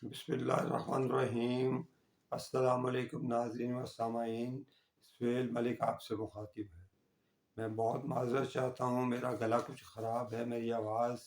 بسم اللہ الرحمن الرحیم۔ السلام علیکم ناظرین و سامعین، سہیل ملک آپ سے مخاطب ہے۔ میں بہت معذرت چاہتا ہوں، میرا گلا کچھ خراب ہے، میری آواز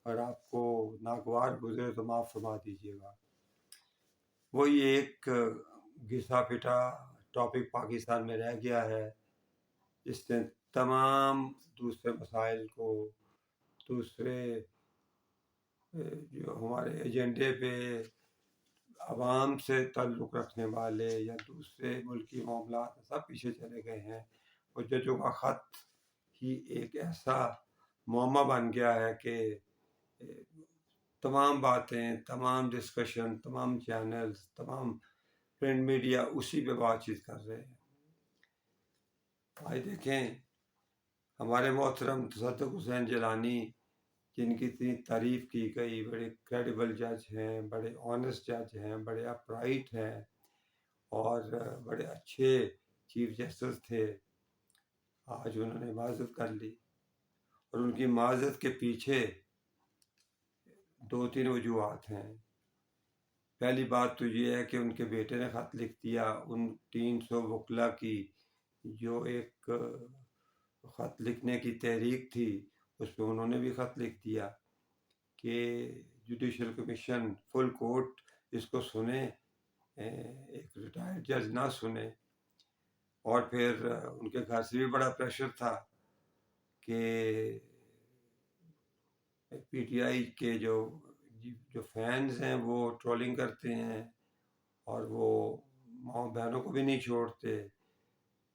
اور آپ کو ناگوار گزرے تو معاف فرما دیجیے گا۔ وہی ایک گھسا پٹا ٹاپک پاکستان میں رہ گیا ہے جس نے تمام دوسرے مسائل کو، دوسرے جو ہمارے ایجنڈے پہ عوام سے تعلق رکھنے والے یا دوسرے ملکی معاملات سب پیچھے چلے گئے ہیں۔ اور ججوں کا خط ہی ایک ایسا معمہ بن گیا ہے کہ تمام باتیں، تمام ڈسکشن، تمام چینلز، تمام پرنٹ میڈیا اسی پہ بات چیت کر رہے ہیں۔ آج دیکھیں، ہمارے محترم تصدق حسین جیلانی جن کی اتنی تعریف کی گئی، بڑے کریڈیبل جج ہیں، بڑے آنیسٹ جج ہیں، بڑے اپرائٹ ہیں اور بڑے اچھے چیف جسٹس تھے، آج انہوں نے معذرت کر لی۔ اور ان کی معذرت کے پیچھے 2-3 وجوہات ہیں۔ پہلی بات تو یہ ہے کہ ان کے بیٹے نے خط لکھ دیا، ان 300 وکلا کی جو ایک خط لکھنے کی تحریک تھی اس پہ انہوں نے بھی خط لکھ دیا کہ جوڈیشل کمیشن فل کورٹ اس کو سنے، ایک ریٹائرڈ جج نہ سنے۔ اور پھر ان کے گھر سے بھی بڑا پریشر تھا کہ پی ٹی آئی کے جو فینز ہیں وہ ٹرولنگ کرتے ہیں اور وہ ماؤں بہنوں کو بھی نہیں چھوڑتے،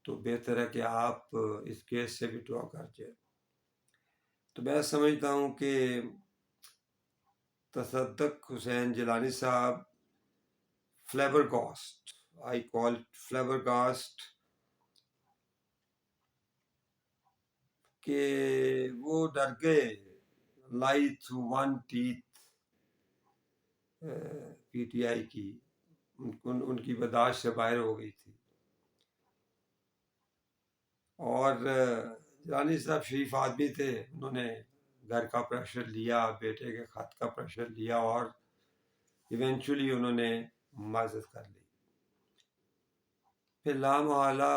تو بہتر ہے کہ آپ اس کیس سے بھی ڈرا کر جائیں۔ تو میں سمجھتا ہوں کہ تصدق حسین جیلانی صاحب فلیبر گاسٹ، آئی کال فلیبر گاسٹ، کہ وہ ڈر گئے، لائی through one teeth P T I کی، ان کی برداشت سے باہر ہو گئی تھی۔ اور جیلانی صاحب شریف آدمی تھے، انہوں نے گھر کا پریشر لیا، بیٹے کے خط کا پریشر لیا اور ایونچولی انہوں نے معذرت کر لی۔ پھر لامحالہ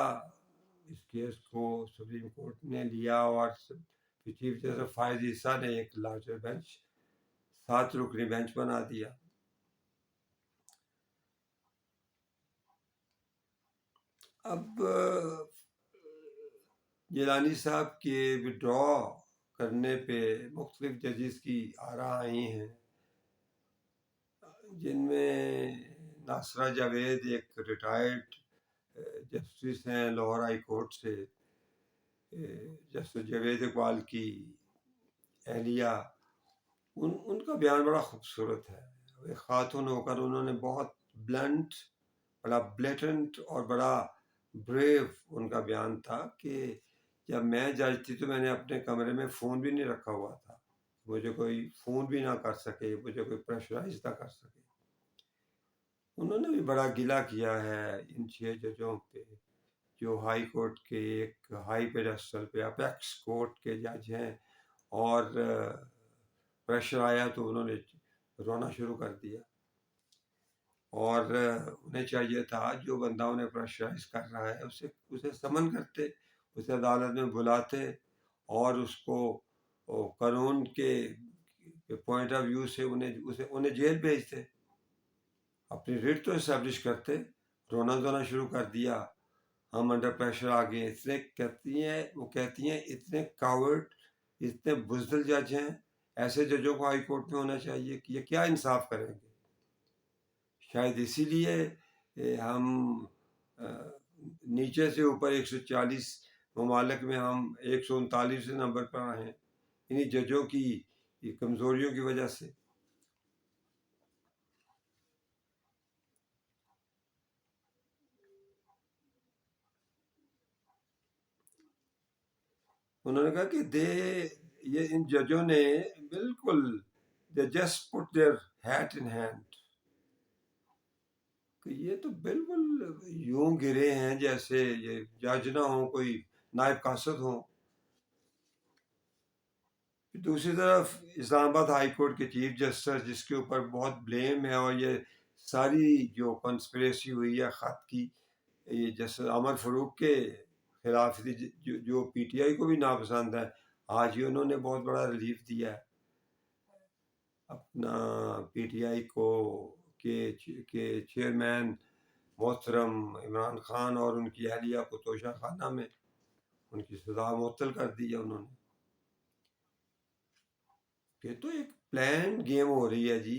اس کیس کو سپریم کورٹ نے لیا اور چیف جسٹس فائز عیسیٰ نے ایک لارجر بینچ، 7 رکنی بینچ بنا دیا۔ اب جیلانی صاحب کے وڈرا کرنے پہ مختلف ججز کی آراء آئی ہیں، جن میں ناصرہ جاوید ایک ریٹائرڈ جسٹس ہیں لاہور ہائی کورٹ سے، جسٹس جاوید اقبال کی اہلیہ، ان کا بیان بڑا خوبصورت ہے۔ ایک خاتون ہو کر انہوں نے بہت بلنٹ، بڑا بلیٹنٹ اور بڑا بریو ان کا بیان تھا کہ جب میں جج تھی تو میں نے اپنے کمرے میں فون بھی نہیں رکھا ہوا تھا، مجھے کوئی فون بھی نہ کر سکے، مجھے کوئی پریشرائز نہ کر سکے۔ انہوں نے بھی بڑا گلہ کیا ہے ان 6 ججوں پہ جو ہائی کورٹ کے ایک ہائی پیڈسٹل پہ اپیکس کورٹ کے جج ہیں، اور پریشر آیا تو انہوں نے رونا شروع کر دیا۔ اور انہیں چاہیے تھا جو بندہ انہیں پریشرائز کر رہا ہے اسے سمن کرتے، اسے عدالت میں بلاتے اور اس کو قانون کے پوائنٹ آف ویو سے انہیں جیل بھیجتے، اپنی ریٹ تو اسٹیبلش کرتے۔ رونا دھونا شروع کر دیا، ہم انڈر پریشر آ گئے، وہ کہتی ہیں اتنے کاورڈ، اتنے بزدل جج ہیں، ایسے ججوں کو ہائی کورٹ میں ہونا چاہیے کہ یہ کیا انصاف کریں گے۔ شاید اسی لیے ہم نیچے سے اوپر 140 ممالک میں ہم 139 نمبر پر آئے ہیں، انہی ججوں کی کمزوریوں کی وجہ سے۔ انہوں نے کہا کہ ان ججوں نے بالکل they just put their hat in hand، کہ یہ تو بالکل یوں گرے ہیں جیسے یہ جج نہ ہوں، کوئی نائب قاصد ہوں۔ دوسری طرف اسلام آباد ہائی کورٹ کے چیف جسٹس جس کے اوپر بہت بلیم ہے اور یہ ساری جو کنسپریسی ہوئی ہے خط کی، یہ جسٹس عمر فاروق کے خلاف تھی، جو پی ٹی آئی کو بھی ناپسند ہے. آج ہی انہوں نے بہت بڑا ریلیف دیا ہے اپنا پی ٹی آئی کو کہ چیئرمین محترم عمران خان اور ان کی اہلیہ کو توشہ خانہ میں ان کی سزا معطل کر دی ہے انہوں نے. یہ تو ایک پلان گیم ہو رہی ہے جی،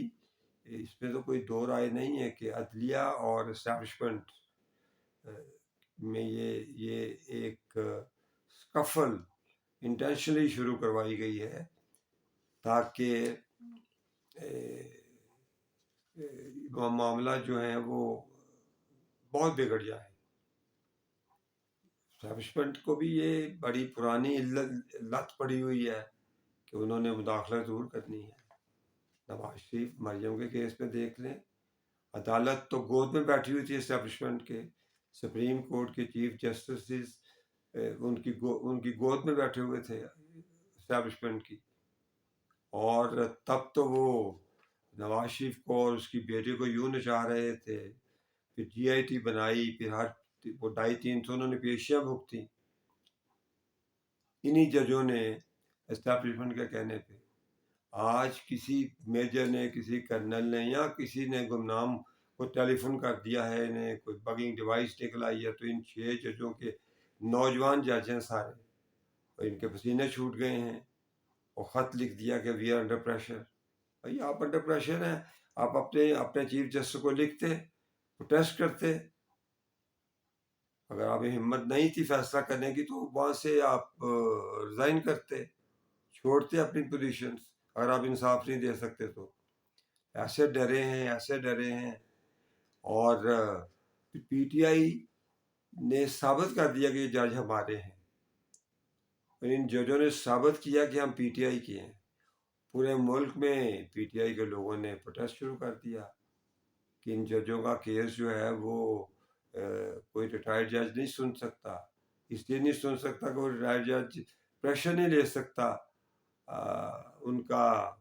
اس میں تو کوئی دو رائے نہیں ہے کہ عدلیہ اور اسٹیبلشمنٹ میں یہ ایک سکفل انٹینشنلی شروع کروائی گئی ہے تاکہ معاملہ جو ہیں وہ بہت بگڑ جائے. اسٹیبلشمنٹ کو بھی یہ بڑی پرانی لت پڑی ہوئی ہے کہ انہوں نے مداخلت ضرور کرنی ہے. نواز شریف مریم کے کیس میں دیکھ لیں، عدالت تو گود میں بیٹھی ہوئی تھی اسٹیبلشمنٹ کے، سپریم کورٹ کے چیف جسٹسز ان کی گود میں بیٹھے ہوئے تھے اسٹیبلشمنٹ کی، اور تب تو وہ نواز شریف کو اور اس کی بیٹی کو یوں نچا رہے تھے. پھر جی آئی ٹی بنائی، پھر ہر وہ 250-300 انہوں نے پیشیاں بھگتی انہی ججوں نے اسٹیبلشمنٹ کے کہنے پہ. آج کسی میجر نے، کسی کرنل نے یا کسی نے گمنام کو ٹیلی فون کر دیا ہے، انہیں کوئی بگنگ ڈیوائس نکل آئی ہے تو ان 6 ججوں کے نوجوان جج ہیں سارے، اور ان کے پسینے چھوٹ گئے ہیں اور خط لکھ دیا کہ وی آر انڈر پریشر. بھائی آپ انڈر پریشر ہیں، آپ اپنے چیف جسٹس کو لکھتے، پروٹیسٹ کرتے. اگر آپ میں ہمت نہیں تھی فیصلہ کرنے کی تو وہاں سے آپ ریزائن کرتے، چھوڑتے اپنی پوزیشنز. اگر آپ انصاف نہیں دے سکتے تو ایسے ڈرے ہیں. اور پی ٹی آئی نے ثابت کر دیا کہ یہ جج ہمارے ہیں، ان ججوں نے ثابت کیا کہ ہم پی ٹی آئی کے ہیں. پورے ملک میں پی ٹی آئی کے لوگوں نے پروٹیسٹ شروع کر دیا کہ ان ججوں کا کیس جو ہے وہ کوئی ریٹائرڈ جج نہیں سن سکتا. اس لیے نہیں سن سکتا کہ وہ ریٹائرڈ جج پریشر نہیں لے سکتا. ان کا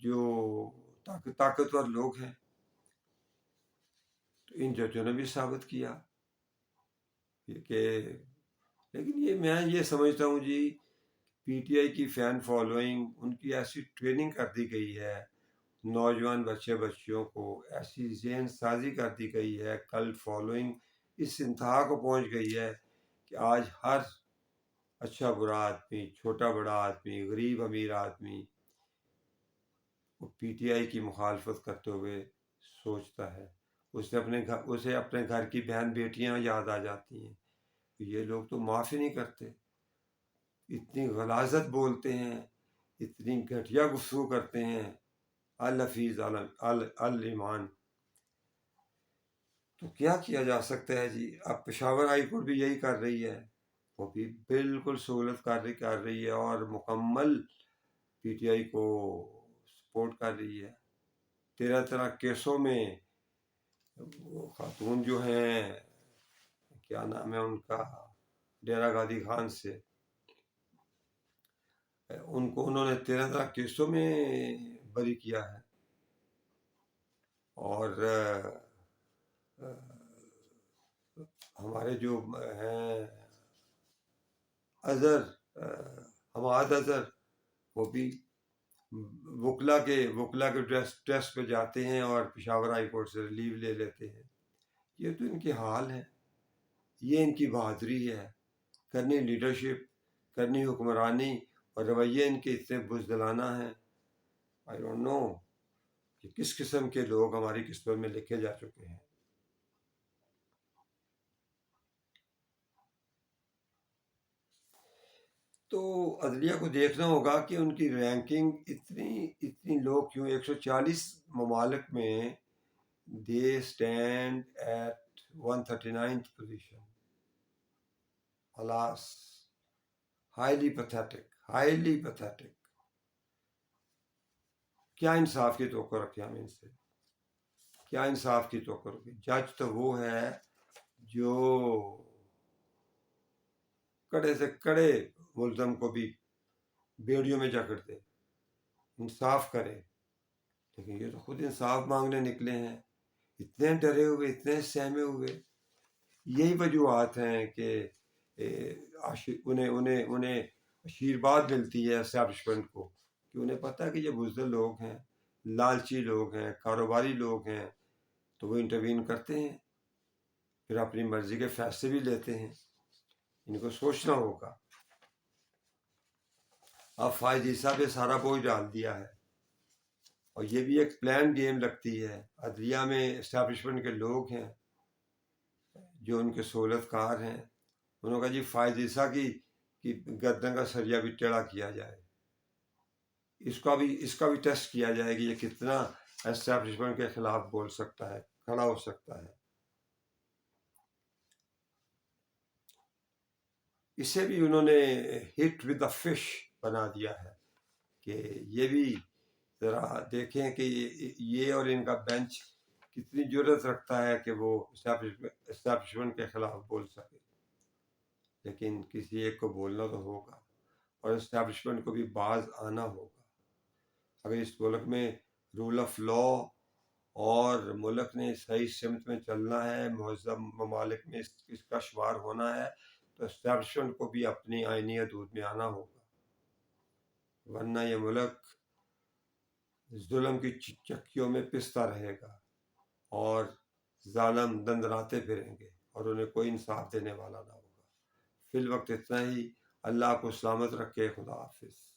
جو طاقتور لوگ ہیں. تو ان ججوں نے بھی ثابت کیا کہ، لیکن میں یہ سمجھتا ہوں جی، پی ٹی آئی کی فین فالوئنگ، ان کی ایسی ٹریننگ کر دی گئی ہے، نوجوان بچیوں کو ایسی ذہن سازی کر دی گئی ہے، کلٹ فالوئنگ اس انتہا کو پہنچ گئی ہے کہ آج ہر اچھا برا آدمی، چھوٹا بڑا آدمی، غریب امیر آدمی وہ پی ٹی آئی کی مخالفت کرتے ہوئے سوچتا ہے. اسے اپنے گھر کی بہن بیٹیاں یاد آ جاتی ہیں. یہ لوگ تو معاف ہی نہیں کرتے، اتنی غلاظت بولتے ہیں، اتنی گھٹیا گفتگو کرتے ہیں. الحفیظ الایمان. تو کیا جا سکتا ہے جی. اب پشاور ہائی کورٹ بھی یہی کر رہی ہے، وہ بھی بالکل سہولت کر رہی ہے اور مکمل پی ٹی آئی کو سپورٹ کر رہی ہے. 13 کیسوں میں وہ خاتون جو ہیں، کیا نام ہے ان کا، ڈیرہ غازی خان سے، ان کو انہوں نے 13 کیسوں میں بری کیا ہے. اور ہمارے جو ہیں حماد اظہر، وہ بھی وکلا کے ٹیسٹ پہ جاتے ہیں اور پشاور ہائی کورٹ سے ریلیو لے لیتے ہیں. یہ تو ان کی حال ہے، یہ ان کی بہادری ہے، کرنی لیڈرشپ، کرنی حکمرانی، اور رویے ان کے اتنے بزدلانہ ہیں. آئی ڈونٹ نو کہ کس قسم کے لوگ ہماری قسمت میں لکھے جا چکے ہیں. تو عدلیہ کو دیکھنا ہوگا کہ ان کی رینکنگ اتنی لو کیوں. 140 ممالک میں they stand at 139th position. Alas, highly pathetic. کیا انصاف کی توقع رکھیں ہم ان سے؟ کیا انصاف کی توقع رکھیں؟ جج تو وہ ہے جو کڑے سے کڑے ملزم کو بھی بیڑیوں میں جکڑ دے، انصاف کرے. لیکن یہ تو خود انصاف مانگنے نکلے ہیں، اتنے ڈرے ہوئے، اتنے سہمے ہوئے. یہی وجوہات ہیں کہ انہیں آشیرواد ملتی ہے اسٹیبلشمنٹ کو، کہ انہیں پتہ ہے کہ یہ بزدل لوگ ہیں، لالچی لوگ ہیں، کاروباری لوگ ہیں، تو وہ انٹروین کرتے ہیں، پھر اپنی مرضی کے فیصلے بھی لیتے ہیں. ان کو سوچنا ہوگا. اب فائز عیسیٰ پہ سارا بوجھ ڈال دیا ہے، اور یہ بھی ایک پلان گیم لگتی ہے. عدلیہ میں اسٹیبلشمنٹ کے لوگ ہیں جو ان کے سہولت کار ہیں، انہوں نے کہا جی فائز عیسیٰ کی گردن کا سریا بھی ٹیڑھا کیا جائے، اس کا بھی ٹیسٹ کیا جائے کہ یہ کتنا اسٹیبلشمنٹ کے خلاف بول سکتا ہے، کھڑا ہو سکتا ہے. اسے بھی انہوں نے ہٹ ود دا فش بنا دیا ہے کہ یہ بھی ذرا دیکھیں کہ یہ اور ان کا بینچ کتنی جرت رکھتا ہے کہ وہ اسٹیبلشمنٹ کے خلاف بول سکے. لیکن کسی ایک کو بولنا تو ہوگا، اور اسٹیبلشمنٹ کو بھی باز آنا ہوگا. اگر اس ملک میں رول آف لا اور ملک نے صحیح سمت میں چلنا ہے، مہذب ممالک میں اس کا شمار ہونا ہے، تو اسٹیبلشمنٹ کو بھی اپنی آئینی حدود میں آنا ہوگا، ورنہ یہ ملک ظلم کی چکیوں میں پستا رہے گا اور ظالم دندراتے پھریں گے اور انہیں کوئی انصاف دینے والا نہ ہوگا. فی الوقت اتنا ہی. اللہ کو سلامت رکھے. خدا حافظ.